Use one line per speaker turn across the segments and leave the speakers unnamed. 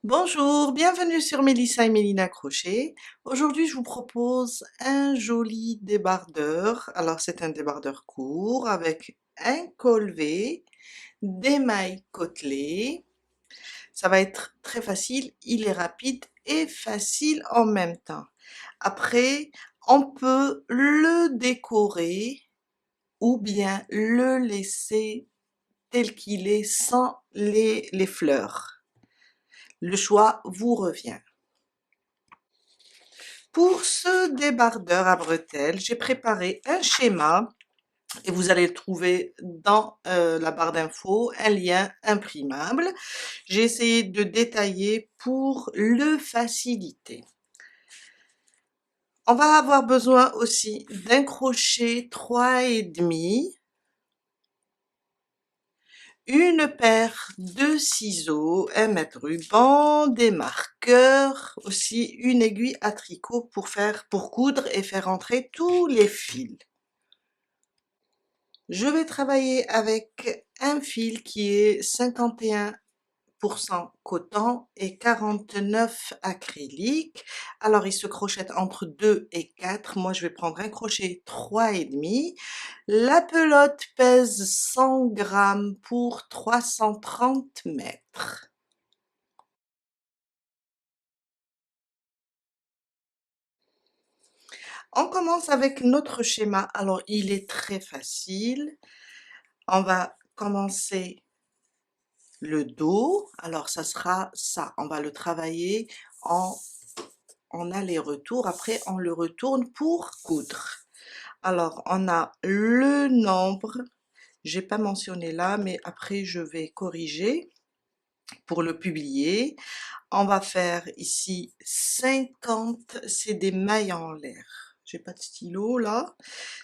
Bonjour, bienvenue sur Mélissa et Mélina Crochet. Aujourd'hui, je vous propose un joli débardeur. Alors, c'est un débardeur court avec un col V, des mailles côtelées. Ça va être très facile, il est rapide et facile en même temps. Après, on peut le décorer ou bien le laisser tel qu'il est sans les fleurs. Le choix vous revient. Pour ce débardeur à bretelles, j'ai préparé un schéma et vous allez le trouver dans la barre d'infos, un lien imprimable. J'ai essayé de détailler pour le faciliter. On va avoir besoin aussi d'un crochet 3,5, une paire de ciseaux, un mètre ruban, des marqueurs, aussi une aiguille à tricot pour coudre et faire entrer tous les fils. Je vais travailler avec un fil qui est 51% coton et 49 acrylique. Alors, il se crochette entre 2 et 4. Moi, je vais prendre un crochet 3,5. La pelote pèse 100 grammes pour 330 mètres. On commence avec notre schéma. Alors, il est très facile. On va commencer le dos. Alors, ça sera ça. On va le travailler en aller-retour. Après, on le retourne pour coudre. Alors, on a le nombre. J'ai pas mentionné là, mais après, je vais corriger pour le publier. On va faire ici 50, c'est des mailles en l'air. J'ai pas de stylo là.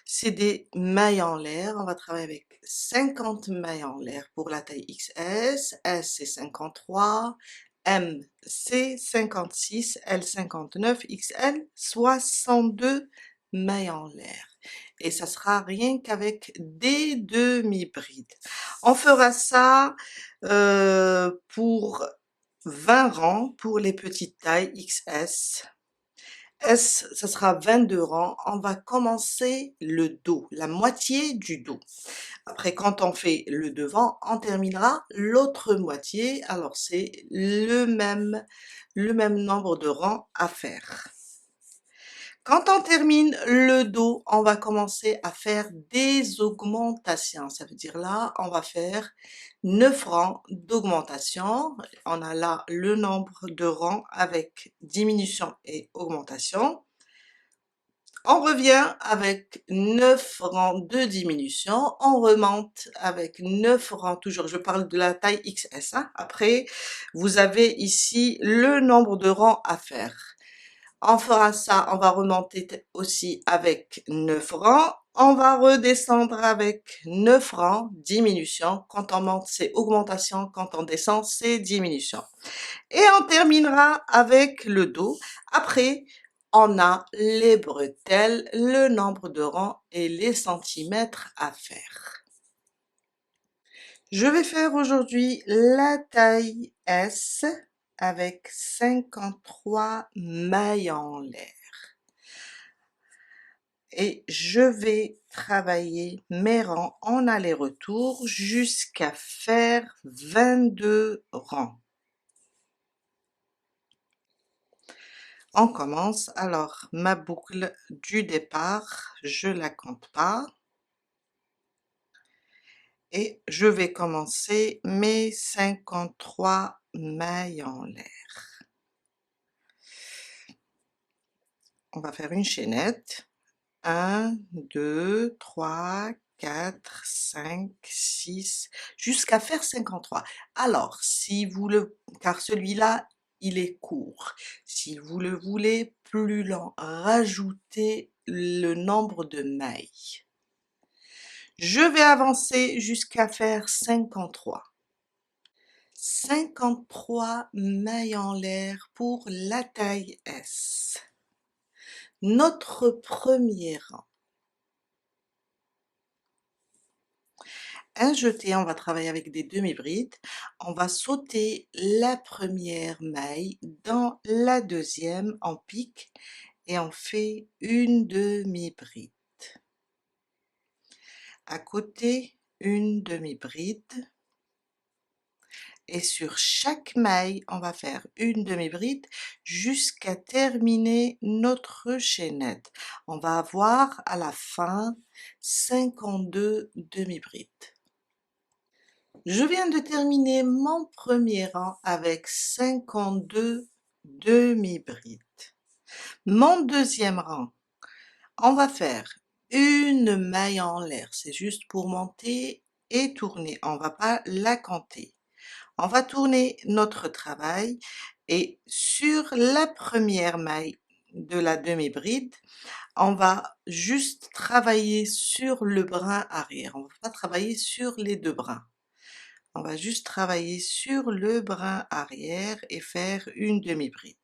C'est des mailles en l'air. On va travailler avec 50 mailles en l'air pour la taille XS. S c'est 53. M c'est 56. L 59. XL 62 mailles en l'air. Et ça sera rien qu'avec des demi-brides. On fera ça pour 20 rangs pour les petites tailles XS. S, ça sera 22 rangs. On va commencer le dos, la moitié du dos. Après, quand on fait le devant, on terminera l'autre moitié. Alors, c'est le même nombre de rangs à faire. Quand on termine le dos, on va commencer à faire des augmentations. Ça veut dire là, on va faire 9 rangs d'augmentation. On a là le nombre de rangs avec diminution et augmentation. On revient avec 9 rangs de diminution. On remonte avec 9 rangs, toujours, je parle de la taille XS. Hein. Après, vous avez ici le nombre de rangs à faire. On fera ça, on va remonter aussi avec 9 rangs. On va redescendre avec 9 rangs, diminution. Quand on monte, c'est augmentation. Quand on descend, c'est diminution. Et on terminera avec le dos. Après, on a les bretelles, le nombre de rangs et les centimètres à faire. Je vais faire aujourd'hui la taille S avec 53 mailles en l'air. Et je vais travailler mes rangs en aller-retour jusqu'à faire 22 rangs. On commence. Alors, ma boucle du départ, je la compte pas. Et je vais commencer mes 53 mailles en l'air. On va faire une chaînette. 1, 2, 3, 4, 5, 6, jusqu'à faire 53. Alors, si vous car celui-là, il est court. Si vous le voulez plus lent, rajoutez le nombre de mailles. Je vais avancer jusqu'à faire 53. 53 mailles en l'air pour la taille S. Notre premier rang. un jeté, on va travailler avec des demi-brides. On va sauter la première maille dans la deuxième en pique et on fait une demi-bride. À côté, une demi-bride. Et sur chaque maille, on va faire une demi-bride jusqu'à terminer notre chaînette. On va avoir à la fin 52 demi-brides. Je viens de terminer mon premier rang avec 52 demi-brides. Mon deuxième rang, on va faire une maille en l'air, c'est juste pour monter et tourner, on va pas la compter. On va tourner notre travail et sur la première maille de la demi-bride, on va juste travailler sur le brin arrière. On ne va pas travailler sur les deux brins. On va juste travailler sur le brin arrière et faire une demi-bride.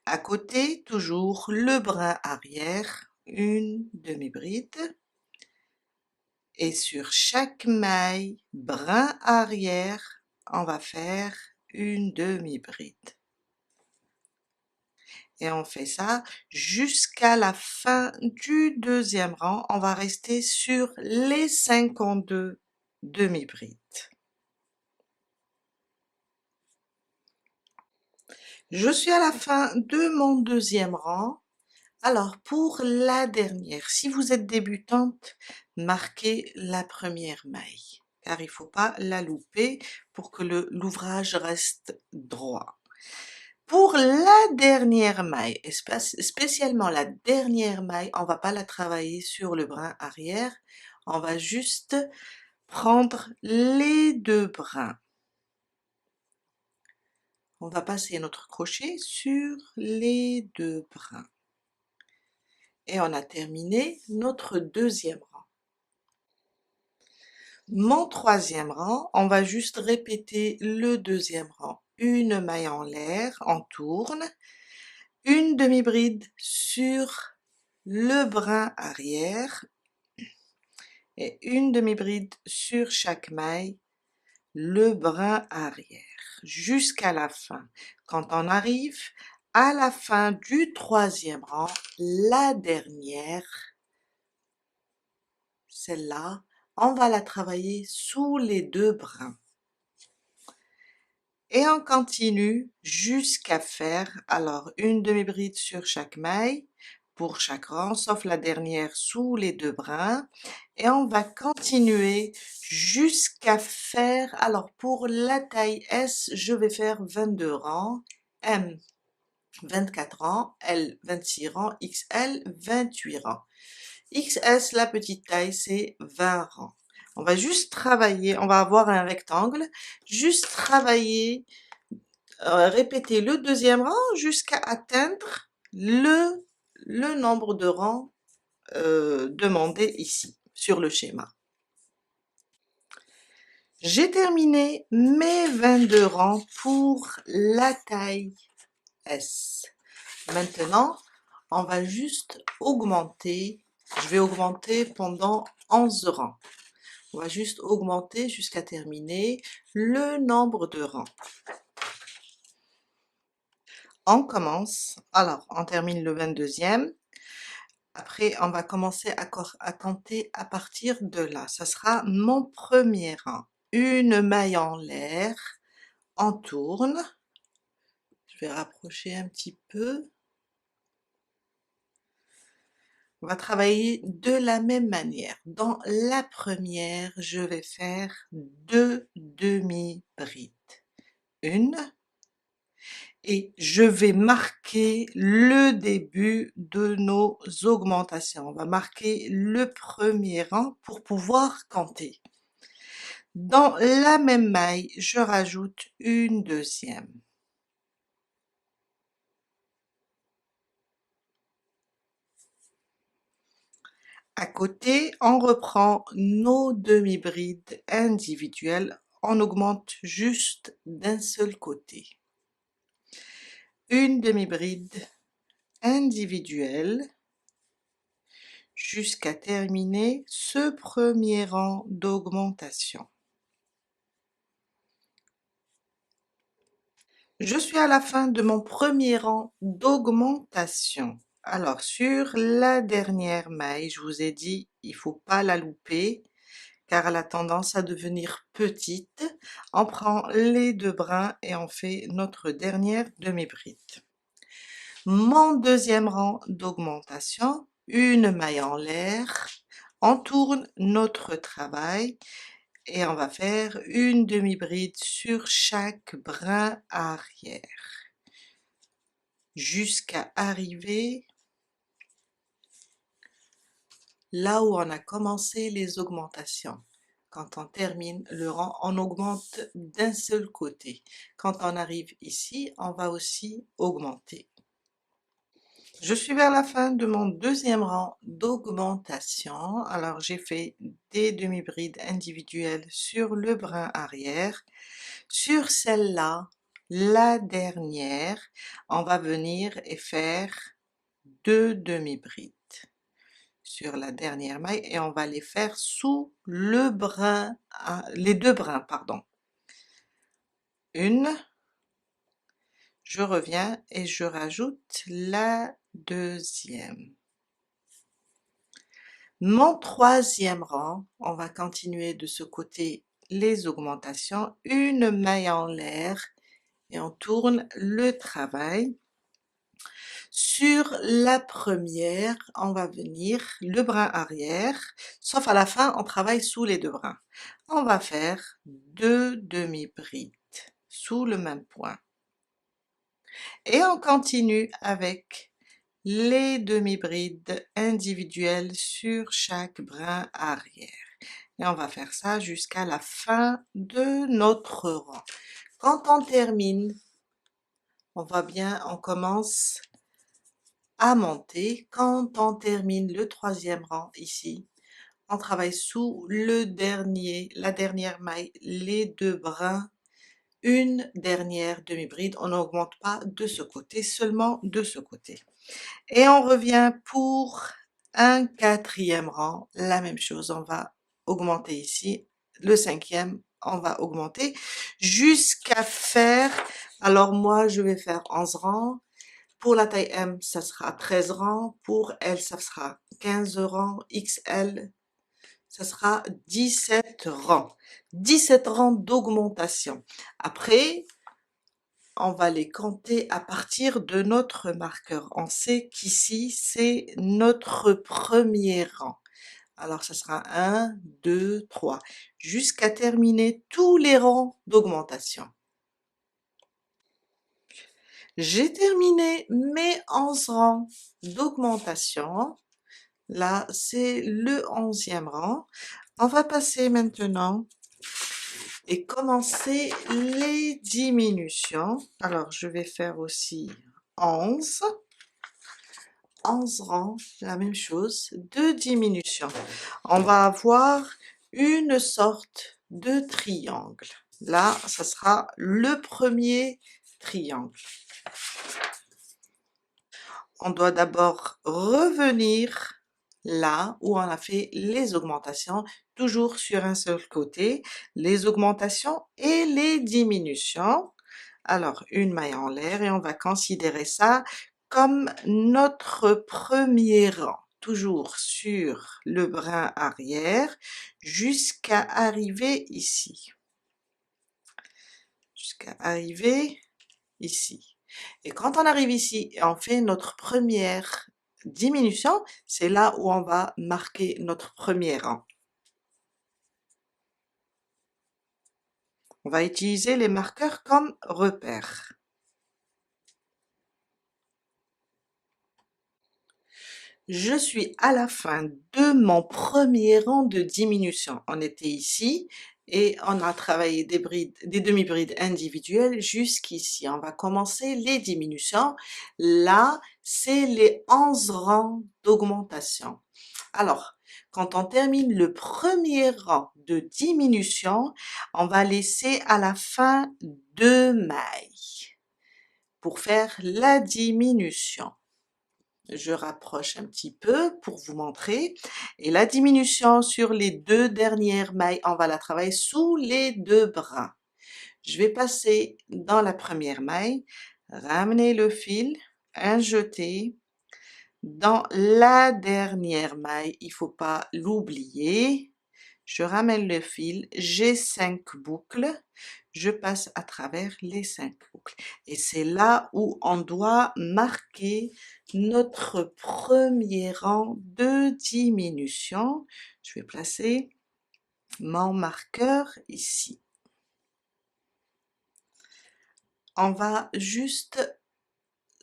À côté, toujours le brin arrière, une demi-bride. Et sur chaque maille, brin arrière, on va faire une demi-bride. Et on fait ça jusqu'à la fin du deuxième rang. On va rester sur les 52 demi-brides. Je suis à la fin de mon deuxième rang. Alors, pour la dernière, si vous êtes débutante, marquez la première maille, car il ne faut pas la louper pour que l'ouvrage reste droit. Pour la dernière maille, et spécialement la dernière maille, on va pas la travailler sur le brin arrière, on va juste prendre les deux brins. On va passer notre crochet sur les deux brins. Et on a terminé notre deuxième rang. Mon troisième rang, on va juste répéter le deuxième rang. Une maille en l'air, on tourne, une demi-bride sur le brin arrière et une demi-bride sur chaque maille, le brin arrière, jusqu'à la fin. Quand on arrive à la fin du troisième rang, la dernière, celle-là, on va la travailler sous les deux brins. Et on continue jusqu'à faire, alors, une demi-bride sur chaque maille, pour chaque rang, sauf la dernière sous les deux brins. Et on va continuer jusqu'à faire, alors pour la taille S, je vais faire 22 rangs, M 24 rangs, L 26 rangs, XL 28 rangs. XS, la petite taille, c'est 20 rangs. On va juste travailler, on va avoir un rectangle, juste travailler, répéter le deuxième rang jusqu'à atteindre le nombre de rangs demandé ici, sur le schéma. J'ai terminé mes 22 rangs pour la taille S. Maintenant, on va juste augmenter. Je vais augmenter pendant 11 rangs. On va juste augmenter jusqu'à terminer le nombre de rangs. On commence. Alors, on termine le 22e. Après, on va commencer à compter à partir de là. Ça sera mon premier rang. Une maille en l'air. On tourne. Je vais rapprocher un petit peu. On va travailler de la même manière. Dans la première, je vais faire deux demi-brides. Une. Et je vais marquer le début de nos augmentations. On va marquer le premier rang pour pouvoir compter. Dans la même maille, je rajoute une deuxième. À côté, on reprend nos demi-brides individuelles. On augmente juste d'un seul côté. Une demi-bride individuelle jusqu'à terminer ce premier rang d'augmentation. Je suis à la fin de mon premier rang d'augmentation. Alors, sur la dernière maille, je vous ai dit, il faut pas la louper, car elle a tendance à devenir petite. On prend les 2 brins et on fait notre dernière demi-bride. Mon deuxième rang d'augmentation, une maille en l'air, on tourne notre travail et on va faire une demi-bride sur chaque brin arrière jusqu'à arriver là où on a commencé les augmentations. Quand on termine le rang, on augmente d'un seul côté. Quand on arrive ici, on va aussi augmenter. Je suis vers la fin de mon deuxième rang d'augmentation. Alors j'ai fait des demi-brides individuelles sur le brin arrière. Sur celle-là, la dernière, on va venir et faire 2 demi-brides sur la dernière maille et on va les faire sous le brin, les 2 brins, pardon. Une, je reviens et je rajoute la deuxième. Mon troisième rang, on va continuer de ce côté les augmentations, une maille en l'air et on tourne le travail. Sur la première, on va venir le brin arrière, sauf à la fin, on travaille sous les 2 brins. On va faire 2 demi-brides sous le même point. Et on continue avec les demi-brides individuelles sur chaque brin arrière. Et on va faire ça jusqu'à la fin de notre rang. Quand on termine, on voit bien, on commence à monter. Quand on termine le troisième rang ici, on travaille sous la dernière maille, les 2 brins, une dernière demi-bride. On n'augmente pas de ce côté, seulement de ce côté. Et on revient pour un quatrième rang, la même chose, on va augmenter ici, le cinquième, on va augmenter jusqu'à faire, alors moi je vais faire 11 rangs, pour la taille M ça sera 13 rangs, pour L ça sera 15 rangs, XL ça sera 17 rangs, 17 rangs d'augmentation. Après, on va les compter à partir de notre marqueur. On sait qu'ici, c'est notre premier rang. Alors, ça sera 1, 2, 3, jusqu'à terminer tous les rangs d'augmentation. J'ai terminé mes 11 rangs d'augmentation. Là, c'est le 11e rang. On va passer maintenant et commencer les diminutions. Alors, je vais faire aussi 11 rangs, la même chose, de diminution. On va avoir une sorte de triangle. Là, ça sera le premier triangle. On doit d'abord revenir là où on a fait les augmentations, toujours sur un seul côté, les augmentations et les diminutions. Alors, une maille en l'air et on va considérer ça comme notre premier rang, toujours sur le brin arrière, jusqu'à arriver ici. Jusqu'à arriver ici. Et quand on arrive ici et on fait notre première diminution, c'est là où on va marquer notre premier rang. On va utiliser les marqueurs comme repères. Je suis à la fin de mon premier rang de diminution. On était ici et on a travaillé des demi-brides individuelles jusqu'ici. On va commencer les diminutions. Là, c'est les 11 rangs d'augmentation. Alors, quand on termine le premier rang de diminution, on va laisser à la fin 2 mailles pour faire la diminution. je rapproche un petit peu pour vous montrer. Et la diminution sur les 2 dernières mailles, on va la travailler sous les 2 brins. Je vais passer dans la première maille, ramener le fil, un jeté. Dans la dernière maille, il faut pas l'oublier. Je ramène le fil, j'ai 5 boucles, je passe à travers les 5 boucles. Et c'est là où on doit marquer notre premier rang de diminution. Je vais placer mon marqueur ici. On va juste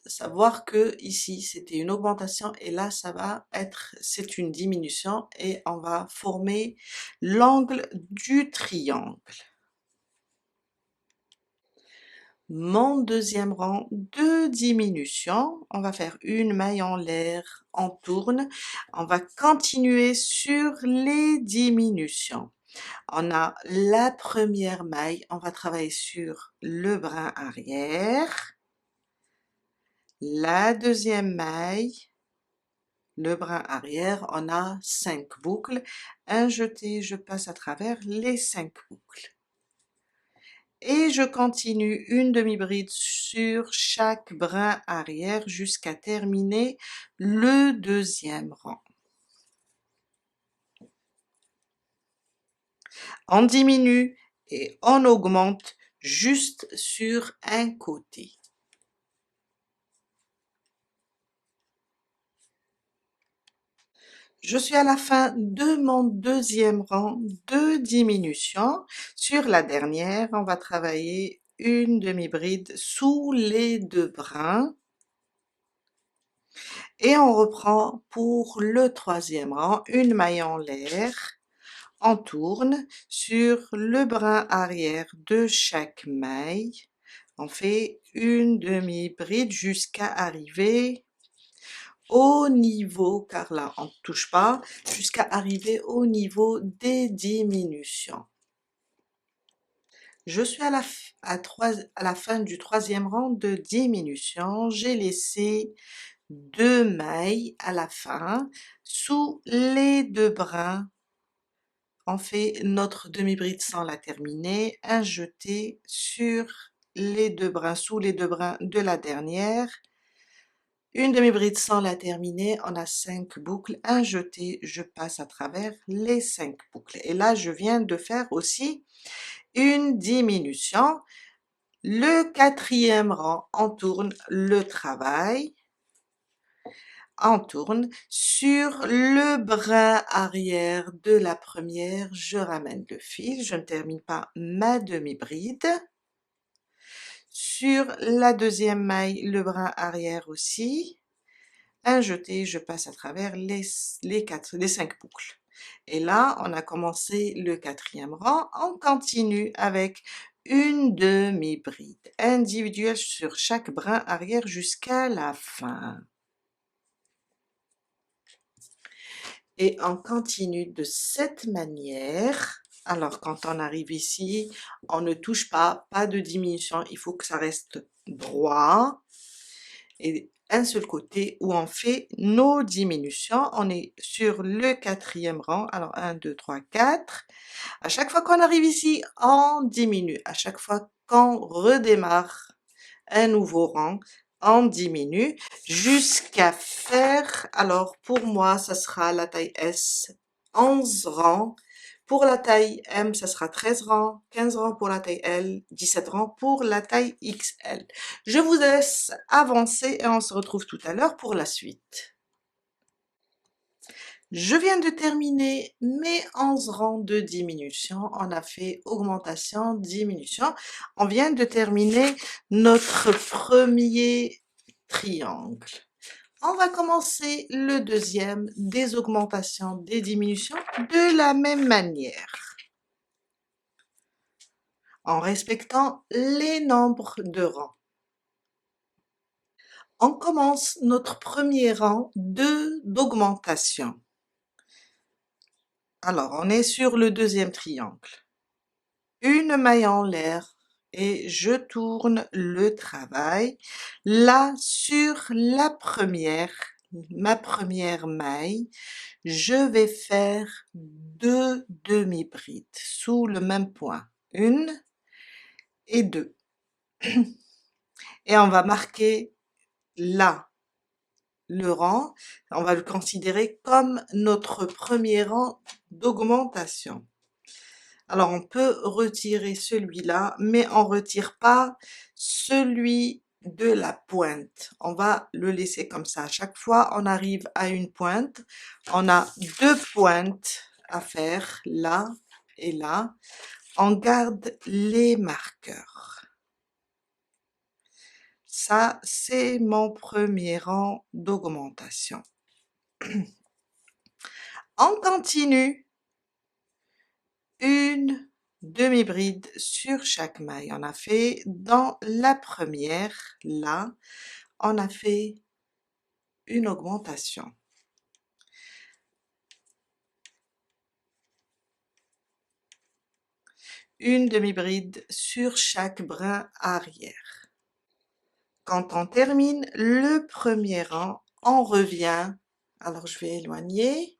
savoir que ici c'était une augmentation et là ça va être, c'est une diminution et on va former l'angle du triangle. Mon deuxième rang de diminution, on va faire une maille en l'air, on tourne, on va continuer sur les diminutions. On a la première maille, on va travailler sur le brin arrière, la deuxième maille, le brin arrière, on a 5 boucles, un jeté, je passe à travers les 5 boucles. Et je continue une demi-bride sur chaque brin arrière jusqu'à terminer le deuxième rang. On diminue et on augmente juste sur un côté. Je suis à la fin de mon deuxième rang de diminution. Sur la dernière, on va travailler une demi-bride sous les 2 brins. Et on reprend pour le troisième rang, une maille en l'air. On tourne sur le brin arrière de chaque maille. On fait une demi-bride jusqu'à arriver au niveau, car là on ne touche pas, jusqu'à arriver au niveau des diminutions. Je suis à la fin du troisième rang de diminution. J'ai laissé 2 mailles à la fin sous les 2 brins. On fait notre demi-bride sans la terminer, un jeté sur les 2 brins, sous les 2 brins de la dernière. Une demi-bride sans la terminer, on a 5 boucles, un jeté, je passe à travers les 5 boucles. Et là, je viens de faire aussi une diminution. Le quatrième rang, on tourne le travail. On tourne sur le brin arrière de la première, je ramène le fil, je ne termine pas ma demi-bride. Sur la deuxième maille, le brin arrière aussi. Un jeté, je passe à travers les 5 boucles. Et là, on a commencé le quatrième rang, on continue avec une demi-bride individuelle sur chaque brin arrière jusqu'à la fin. Et on continue de cette manière. Alors, quand on arrive ici, on ne touche pas, pas de diminution, il faut que ça reste droit. Et un seul côté où on fait nos diminutions. On est sur le quatrième rang. Alors 1, 2, 3, 4. À chaque fois qu'on arrive ici, on diminue. À chaque fois qu'on redémarre un nouveau rang, on diminue jusqu'à faire, alors pour moi, ça sera la taille S, 11 rangs. Pour la taille M, ça sera 13 rangs, 15 rangs pour la taille L, 17 rangs pour la taille XL. Je vous laisse avancer et on se retrouve tout à l'heure pour la suite. Je viens de terminer mes 11 rangs de diminution. On a fait augmentation, diminution. On vient de terminer notre premier triangle. On va commencer le deuxième, des augmentations, des diminutions, de la même manière, en respectant les nombres de rangs. On commence notre premier rang d'augmentation. Alors, on est sur le deuxième triangle. Une maille en l'air et je tourne le travail. Là, sur la première, ma première maille, je vais faire 2 demi-brides sous le même point, 1 et 2. Et on va marquer là le rang, on va le considérer comme notre premier rang d'augmentation. Alors on peut retirer celui-là, mais on retire pas celui de la pointe. On va le laisser comme ça. À chaque fois on arrive à une pointe, on a 2 pointes à faire, là et là. On garde les marqueurs. Ça, c'est mon premier rang d'augmentation. On continue. Une demi-bride sur chaque maille. On a fait dans la première, là, on a fait une augmentation. Une demi-bride sur chaque brin arrière. Quand on termine le premier rang, on revient. Alors je vais éloigner.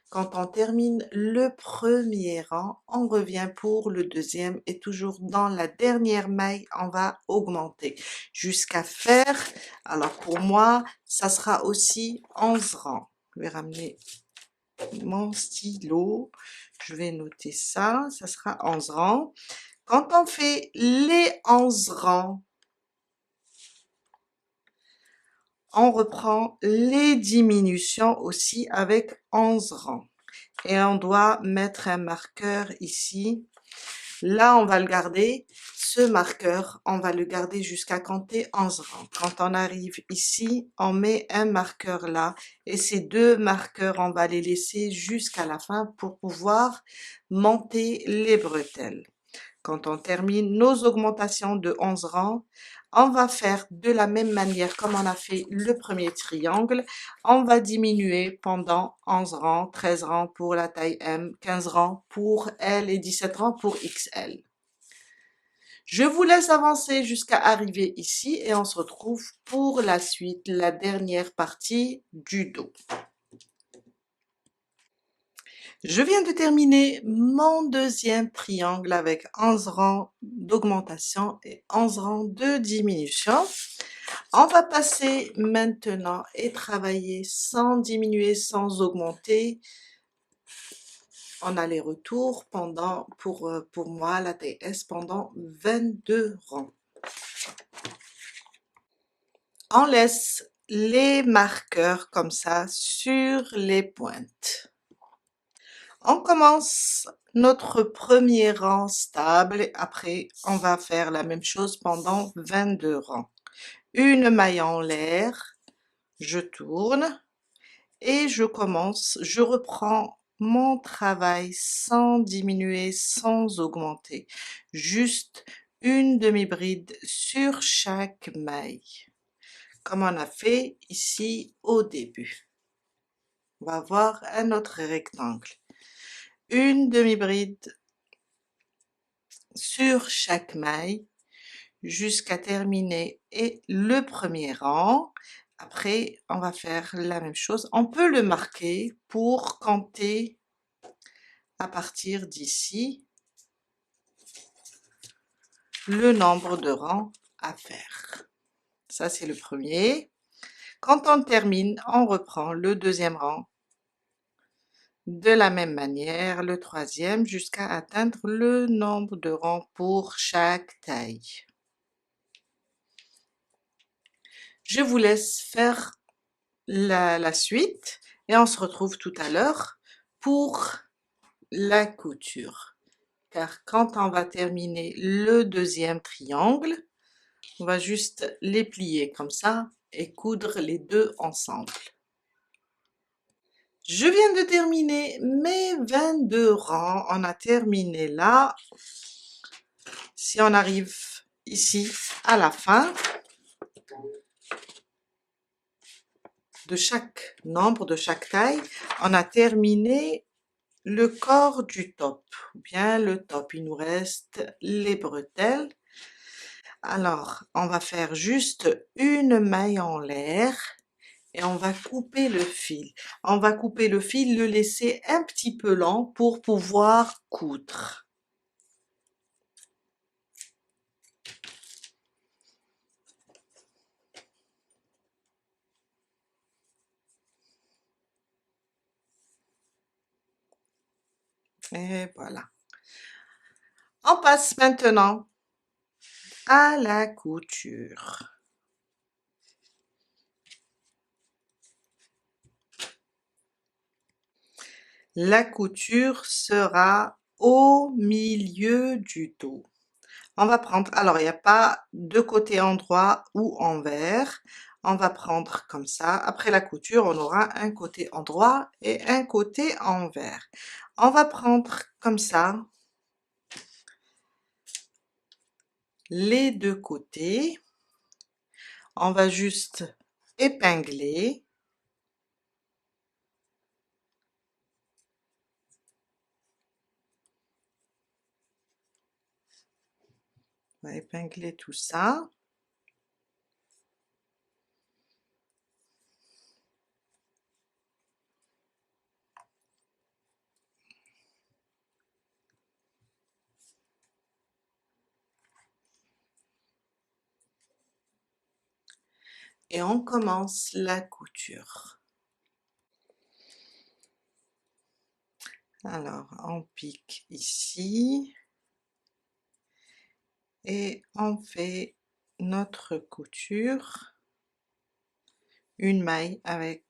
Quand on termine le premier rang, on revient pour le deuxième et toujours dans la dernière maille, on va augmenter jusqu'à faire, alors pour moi, ça sera aussi 11 rangs. Je vais ramener mon stylo, je vais noter ça, ça sera 11 rangs. Quand on fait les 11 rangs, on reprend les diminutions aussi avec 11 rangs. Et on doit mettre un marqueur ici. Là, on va le garder. Ce marqueur, on va le garder jusqu'à compter 11 rangs. Quand on arrive ici, on met un marqueur là. Et ces 2 marqueurs, on va les laisser jusqu'à la fin pour pouvoir monter les bretelles. Quand on termine nos augmentations de 11 rangs, on va faire de la même manière comme on a fait le premier triangle. On va diminuer pendant 11 rangs, 13 rangs pour la taille M, 15 rangs pour L et 17 rangs pour XL. Je vous laisse avancer jusqu'à arriver ici et on se retrouve pour la suite, la dernière partie du dos. Je viens de terminer mon deuxième triangle avec 11 rangs d'augmentation et 11 rangs de diminution. On va passer maintenant et travailler sans diminuer, sans augmenter en aller-retour pendant, pour moi, la taille S pendant 22 rangs. On laisse les marqueurs comme ça sur les pointes. On commence notre premier rang stable et après on va faire la même chose pendant 22 rangs. Une maille en l'air, je tourne et je commence, je reprends mon travail sans diminuer, sans augmenter, juste une demi-bride sur chaque maille, comme on a fait ici au début. On va voir un autre rectangle. Une demi-bride sur chaque maille jusqu'à terminer et le premier rang. Après, on va faire la même chose. On peut le marquer pour compter à partir d'ici le nombre de rangs à faire. Ça, c'est le premier. Quand on termine, on reprend le deuxième rang de la même manière, le troisième, jusqu'à atteindre le nombre de rangs pour chaque taille. Je vous laisse faire la suite et on se retrouve tout à l'heure pour la couture. Car quand on va terminer le deuxième triangle, on va juste les plier comme ça et coudre les deux ensemble. Je viens de terminer mes 22 rangs, on a terminé là. Si on arrive ici à la fin de chaque nombre, de chaque taille, on a terminé le corps du top, ou bien le top. Il nous reste les bretelles. Alors, on va faire juste une maille en l'air et on va couper le fil. On va couper le fil, le laisser un petit peu lent pour pouvoir coudre. Et voilà. On passe maintenant à la couture. La couture sera au milieu du dos. On va prendre, alors il n'y a pas de côté endroit ou envers. On va prendre comme ça. Après la couture, on aura un côté endroit et un côté envers. On va prendre comme ça les deux côtés. On va juste épingler. On va épingler tout ça. Et on commence la couture. Alors, on pique ici et on fait notre couture, une maille avec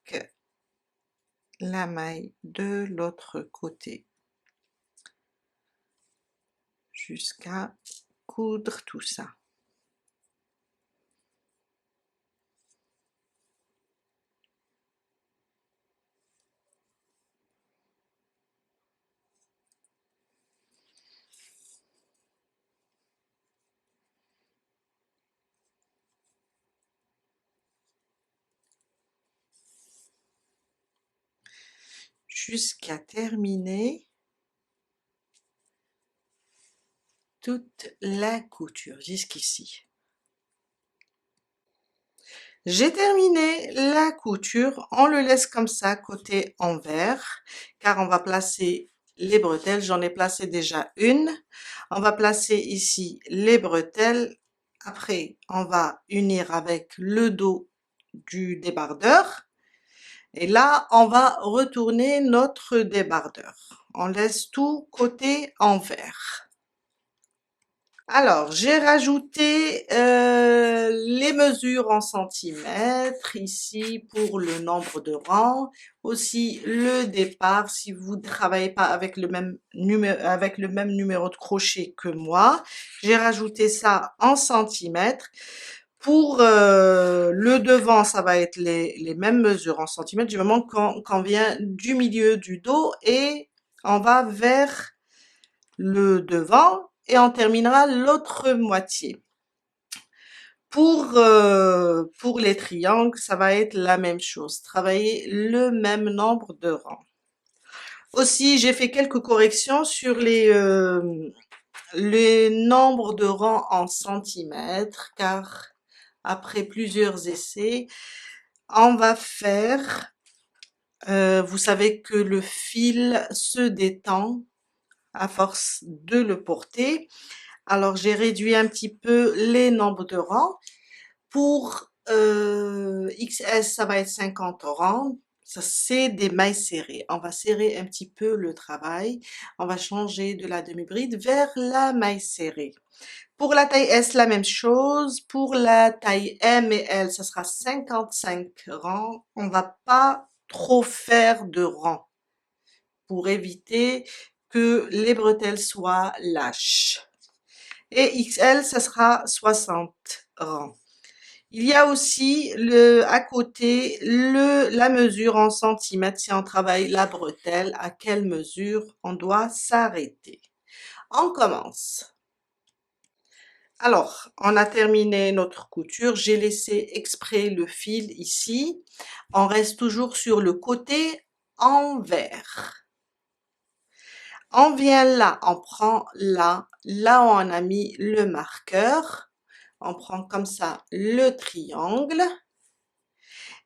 la maille de l'autre côté jusqu'à coudre tout ça. Jusqu'à terminer toute la couture jusqu'ici. J'ai terminé la couture, on le laisse comme ça côté envers, car on va placer les bretelles, j'en ai placé déjà une. On va placer ici les bretelles, après on va unir avec le dos du débardeur. Et là, on va retourner notre débardeur. On laisse tout côté envers. Alors, j'ai rajouté les mesures en centimètres ici pour le nombre de rangs. Aussi le départ, si vous ne travaillez pas avec le même numéro de crochet que moi. J'ai rajouté ça en centimètres. Pour le devant, ça va être les mêmes mesures en centimètres du moment qu'on vient du milieu du dos et on va vers le devant et on terminera l'autre moitié. Pour les triangles, ça va être la même chose, travailler le même nombre de rangs. Aussi, j'ai fait quelques corrections sur les nombres de rangs en centimètres, car après plusieurs essais, on va faire, vous savez que le fil se détend à force de le porter. Alors j'ai réduit un petit peu les nombres de rangs. Pour XS, ça va être 50 rangs. Ça, c'est des mailles serrées. On va serrer un petit peu le travail. On va changer de la demi-bride vers la maille serrée. Pour la taille S, la même chose. Pour la taille M et L, ça sera 55 rangs. On va pas trop faire de rangs pour éviter que les bretelles soient lâches. Et XL, ça sera 60 rangs. Il y a aussi à côté la mesure en centimètres si on travaille la bretelle, à quelle mesure on doit s'arrêter. On commence. Alors, on a terminé notre couture. J'ai laissé exprès le fil ici. On reste toujours sur le côté envers. On vient là, on prend là où on a mis le marqueur. On prend comme ça le triangle.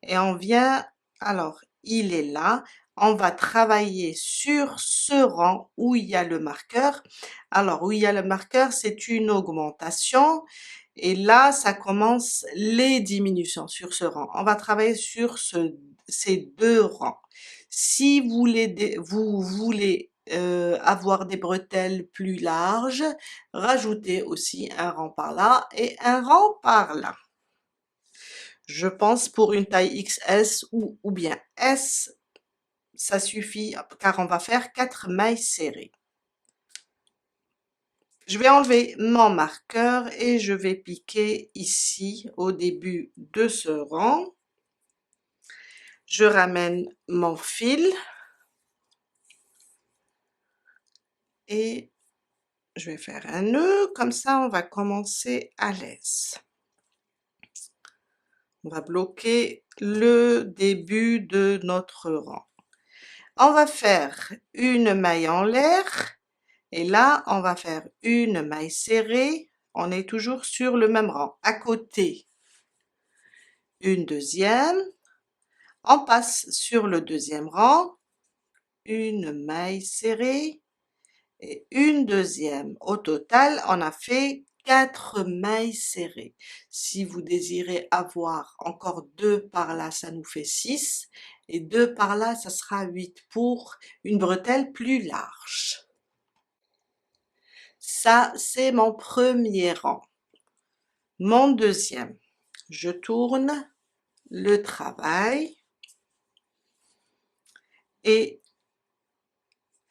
et on vient, alors il est là, on va travailler sur ce rang où il y a le marqueur. Alors où il y a le marqueur, c'est une augmentation et là ça commence les diminutions sur ce rang. On va travailler sur ces deux rangs. Si vous voulez avoir des bretelles plus larges, rajoutez aussi un rang par là et un rang par là. Je pense pour une taille XS ou bien S, ça suffit car on va faire 4 mailles serrées. Je vais enlever mon marqueur et je vais piquer ici au début de ce rang. Je ramène mon fil et je vais faire un nœud, comme ça on va commencer à l'aise. On va bloquer le début de notre rang. On va faire une maille en l'air et là on va faire une maille serrée. On est toujours sur le même rang. À côté, une deuxième. On passe sur le deuxième rang, une maille serrée et une deuxième. Au total, on a fait 4 mailles serrées. Si vous désirez avoir encore 2 par là, ça nous fait 6 et 2 par là, ça sera 8 pour une bretelle plus large. Ça, c'est mon premier rang. Mon deuxième, je tourne le travail et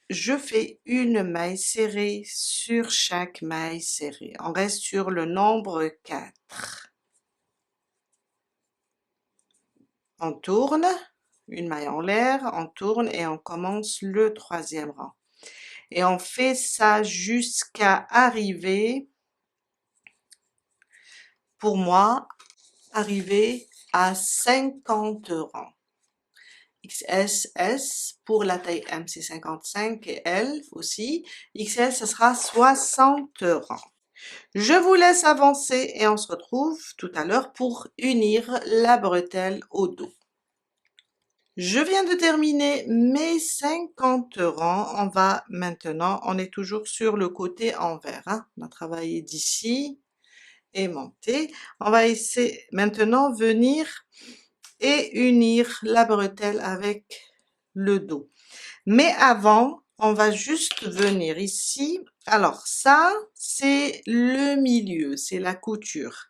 je fais une maille serrée sur chaque maille serrée. On reste sur le nombre 4. On tourne, une maille en l'air, on tourne et on commence le troisième rang. Et on fait ça jusqu'à arriver, pour moi, arriver à 50 rangs. XS, pour la taille M, c'est 55 et L aussi. XL, ce sera 60 rangs. Je vous laisse avancer et on se retrouve tout à l'heure pour unir la bretelle au dos. Je viens de terminer mes 50 rangs. On va maintenant, on est toujours sur le côté envers. Hein. On a travaillé d'ici et monté. On va essayer maintenant venir et unir la bretelle avec le dos. Mais avant, on va juste venir ici. Alors ça, c'est le milieu, c'est la couture.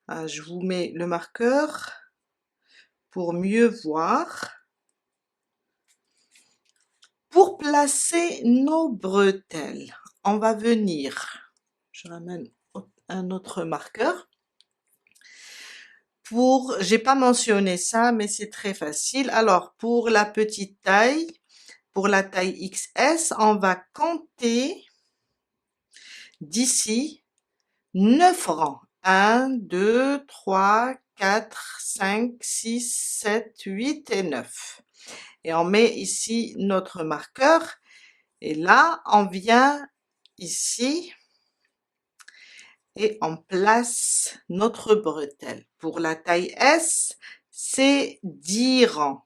Je vous mets le marqueur pour mieux voir. Pour placer nos bretelles, on va venir, je ramène un autre marqueur. J'ai pas mentionné ça, mais c'est très facile. Alors, pour la petite taille, pour la taille XS, on va compter d'ici 9 rangs. 1, 2, 3, 4, 5, 6, 7, 8 et 9. Et on met ici notre marqueur. Et là, on vient ici et on place notre bretelle. Pour la taille S, c'est 10 rangs.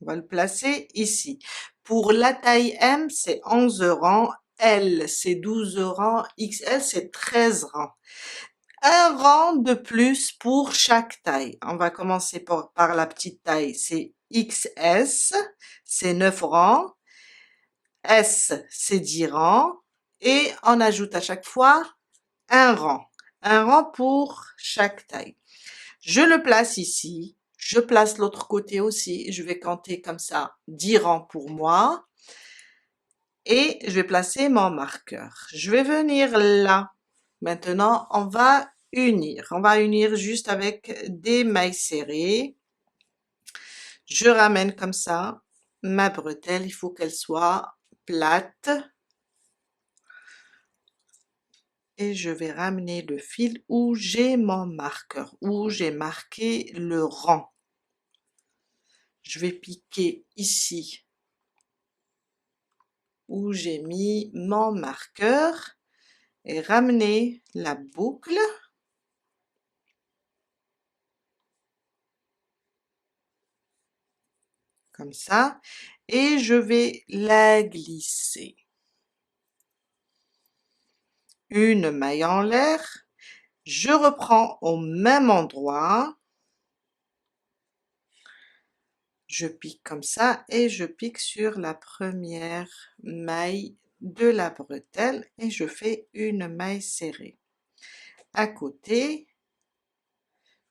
On va le placer ici. Pour la taille M, c'est 11 rangs. L, c'est 12 rangs. XL, c'est 13 rangs. Un rang de plus pour chaque taille. On va commencer par la petite taille, c'est XS, c'est 9 rangs. S, c'est 10 rangs. Et on ajoute à chaque fois un rang. Un rang pour chaque taille. Je le place ici. Je place l'autre côté aussi. Je vais compter comme ça 10 rangs pour moi. Et je vais placer mon marqueur. Je vais venir là. Maintenant, on va unir. On va unir juste avec des mailles serrées. Je ramène comme ça ma bretelle. Il faut qu'elle soit plate. Et je vais ramener le fil où j'ai mon marqueur, où j'ai marqué le rang. Je vais piquer ici où j'ai mis mon marqueur et ramener la boucle. comme ça, et je vais la glisser. Une maille en l'air, je reprends au même endroit, je pique comme ça et je pique sur la première maille de la bretelle et je fais une maille serrée. À côté,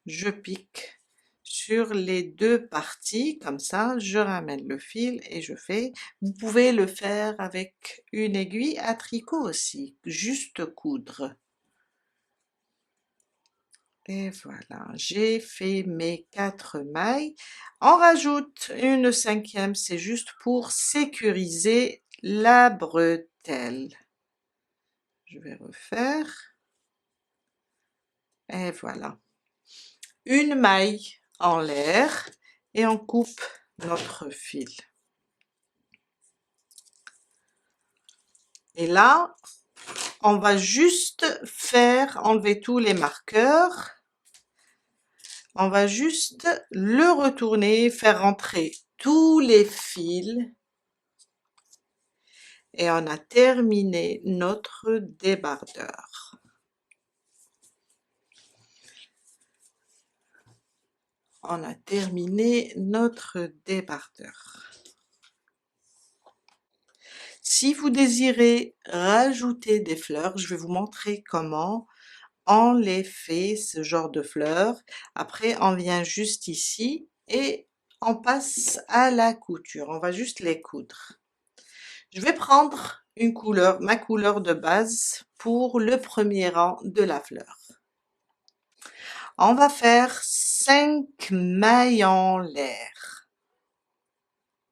je pique sur les deux parties, comme ça, je ramène le fil et je fais. Vous pouvez le faire avec une aiguille à tricot aussi, juste coudre. Et voilà, j'ai fait mes 4 mailles. On rajoute une 5e, c'est juste pour sécuriser la bretelle. Je vais refaire. Et voilà. Une maille en l'air et on coupe notre fil. Et là, on va juste enlever tous les marqueurs. On va juste le retourner, faire rentrer tous les fils. Et on a terminé notre débardeur. On a terminé notre débardeur. Si vous désirez rajouter des fleurs, je vais vous montrer comment on les fait, ce genre de fleurs. Après, on vient juste ici et on passe à la couture. On va juste les coudre. Je vais prendre une couleur, ma couleur de base pour le premier rang de la fleur. On va faire 5 mailles en l'air.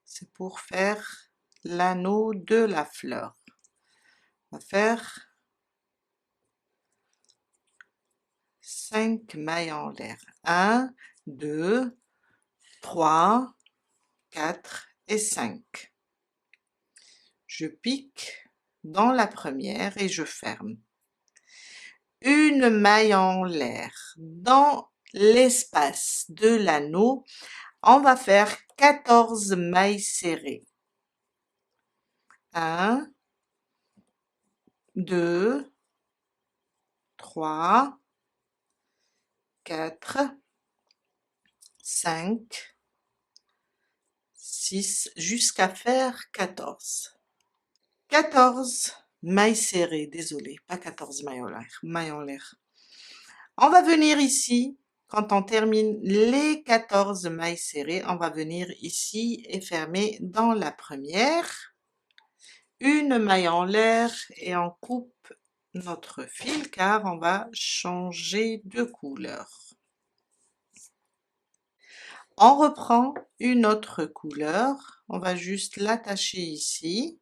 C'est pour faire l'anneau de la fleur. On va faire 5 mailles en l'air. 1, 2, 3, 4 et 5. Je pique dans la première et je ferme. Une maille en l'air. Dans l'espace de l'anneau, on va faire 14 mailles serrées. 1, 2, 3, 4, 5, 6, jusqu'à faire 14. 14 mailles serrées, désolé, pas 14 mailles en l'air. On va venir ici, quand on termine les 14 mailles serrées, on va venir ici et fermer dans la première. Une maille en l'air et on coupe notre fil car on va changer de couleur. On reprend une autre couleur, on va juste l'attacher ici.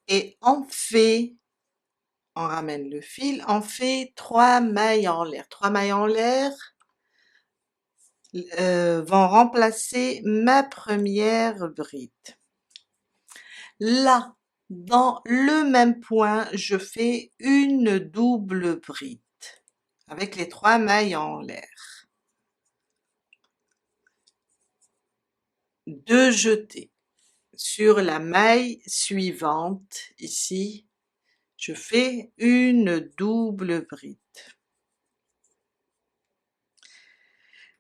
Et on ramène le fil, on fait 3 mailles en l'air. 3 mailles en l'air vont remplacer ma première bride. Là, dans le même point, je fais une double bride avec les 3 mailles en l'air. 2 jetés. Sur la maille suivante, ici, je fais une double bride.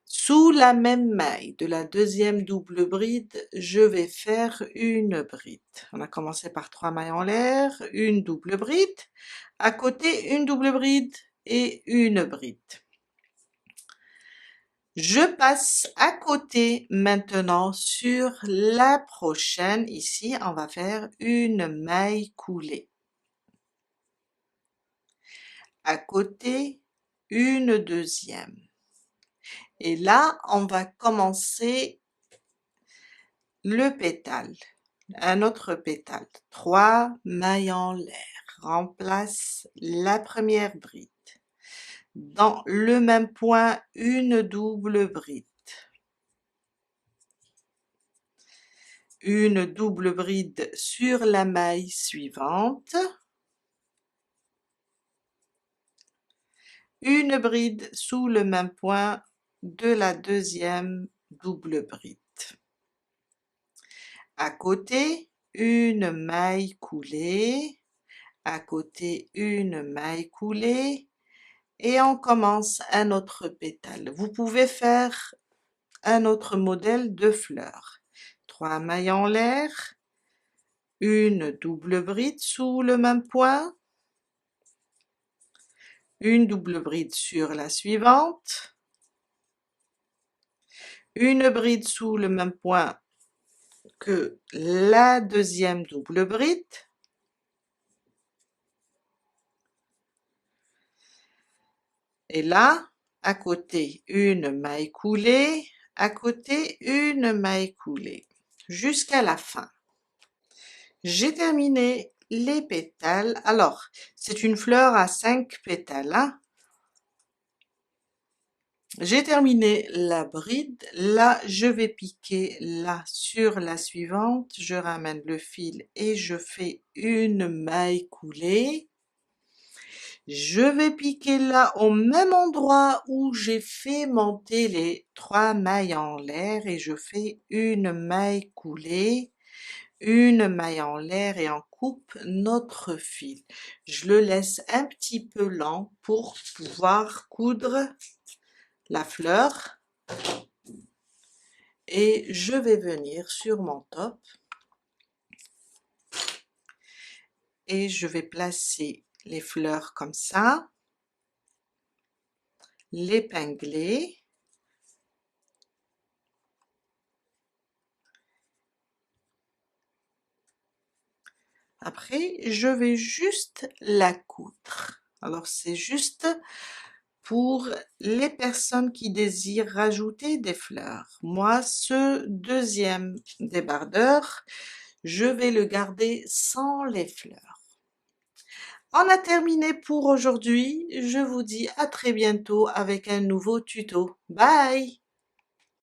Sous la même maille de la deuxième double bride, je vais faire une bride. On a commencé par 3 mailles en l'air, une double bride, à côté une double bride et une bride. Je passe à côté maintenant sur la prochaine. Ici, on va faire une maille coulée. À côté, une deuxième. Et là, on va commencer le pétale, un autre pétale. 3 mailles en l'air, remplace la première bride. Dans le même point, une double bride. une double bride sur la maille suivante, une bride sous le même point de la deuxième double bride. À côté, une maille coulée, à côté une maille coulée, et on commence un autre pétale. Vous pouvez faire un autre modèle de fleurs. 3 mailles en l'air, une double bride sous le même point, une double bride sur la suivante, une bride sous le même point que la deuxième double bride, et là, à côté, une maille coulée, à côté, une maille coulée, jusqu'à la fin. J'ai terminé les pétales. Alors, c'est une fleur à 5 pétales, hein. J'ai terminé la bride. Là, je vais piquer là sur la suivante. Je ramène le fil et je fais une maille coulée. Je vais piquer là au même endroit où j'ai fait monter les 3 mailles en l'air et je fais une maille coulée, une maille en l'air et on coupe notre fil. Je le laisse un petit peu lent pour pouvoir coudre la fleur et je vais venir sur mon top et je vais placer les fleurs comme ça, l'épingler. Après, je vais juste la coudre. Alors, c'est juste pour les personnes qui désirent rajouter des fleurs. Moi, ce deuxième débardeur, je vais le garder sans les fleurs. On a terminé pour aujourd'hui. Je vous dis à très bientôt avec un nouveau tuto. Bye!